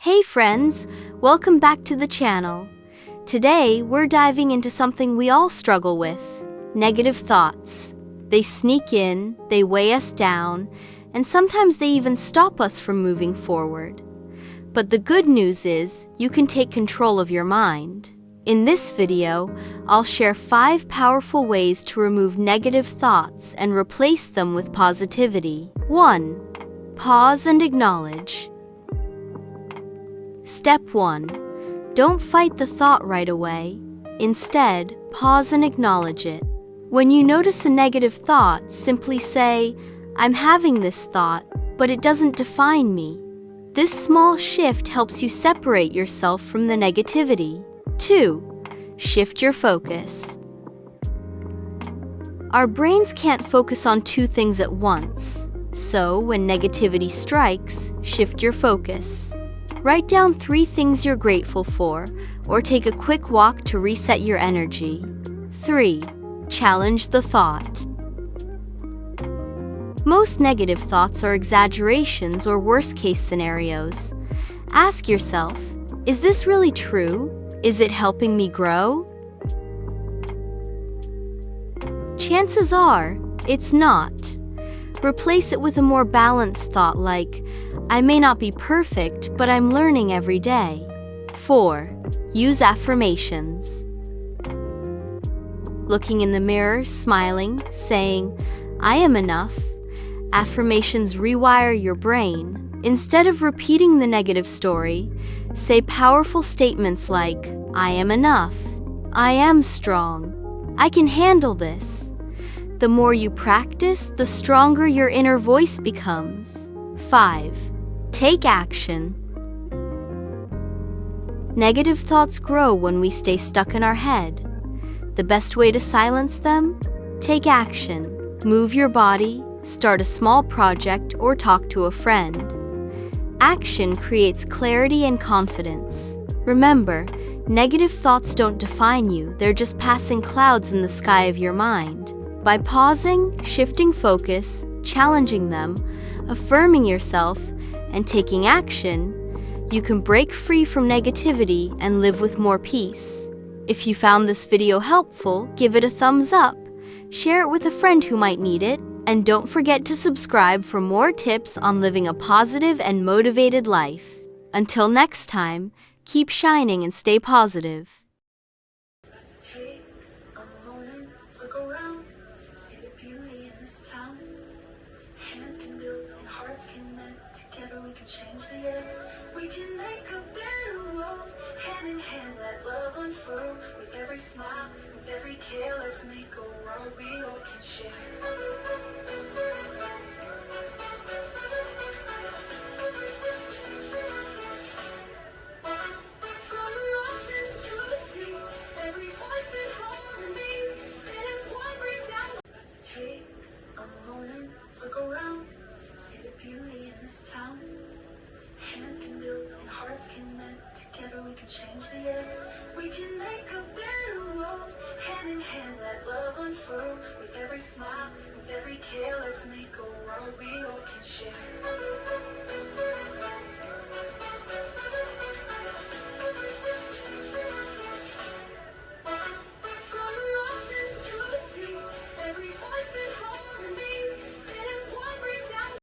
Hey friends, welcome back to the channel. Today, we're diving into something we all struggle with, negative thoughts. They sneak in, they weigh us down, and sometimes they even stop us from moving forward. But the good news is, you can take control of your mind. In this video, I'll share 5 powerful ways to remove negative thoughts and replace them with positivity. 1. Pause and acknowledge. Step 1. Don't fight the thought right away. Instead, pause and acknowledge it. When you notice a negative thought, simply say, "I'm having this thought, but it doesn't define me." This small shift helps you separate yourself from the negativity. 2. Shift your focus. Our brains can't focus on 2 things at once. So, when negativity strikes, shift your focus. Write down 3 things you're grateful for, or take a quick walk to reset your energy. 3. Challenge the thought. Most negative thoughts are exaggerations or worst-case scenarios. Ask yourself, is this really true? Is it helping me grow? Chances are, it's not. Replace it with a more balanced thought like, I may not be perfect, but I'm learning every day. 4. Use affirmations. Looking in the mirror, smiling, saying, I am enough. Affirmations rewire your brain. Instead of repeating the negative story, say powerful statements like, I am enough. I am strong. I can handle this. The more you practice, the stronger your inner voice becomes. 5. Take action. Negative thoughts grow when we stay stuck in our head. The best way to silence them? Take action. Move your body, start a small project, or talk to a friend. Action creates clarity and confidence. Remember, negative thoughts don't define you, they're just passing clouds in the sky of your mind. By pausing, shifting focus, challenging them, affirming yourself, and taking action, you can break free from negativity and live with more peace. If you found this video helpful, give it a thumbs up, share it with a friend who might need it, and don't forget to subscribe for more tips on living a positive and motivated life. Until next time, keep shining and stay positive. Let's take a moment, look around, see the beauty in this town. Hands can build and hearts can mend. Together we can change the air. We can make a better world. Hand in hand, let love unfurl. With every smile, with every care, let's make a world we all can share. From the mountains to the sea, every voice in harmony stands one break down. Let's take a moment, look around, see the beauty in this town. Hands can build and hearts can mend. Together we can change the air. We can make a better world. Hand in hand, let love unfurl. With every smile, with every care, let's make a world we all can share.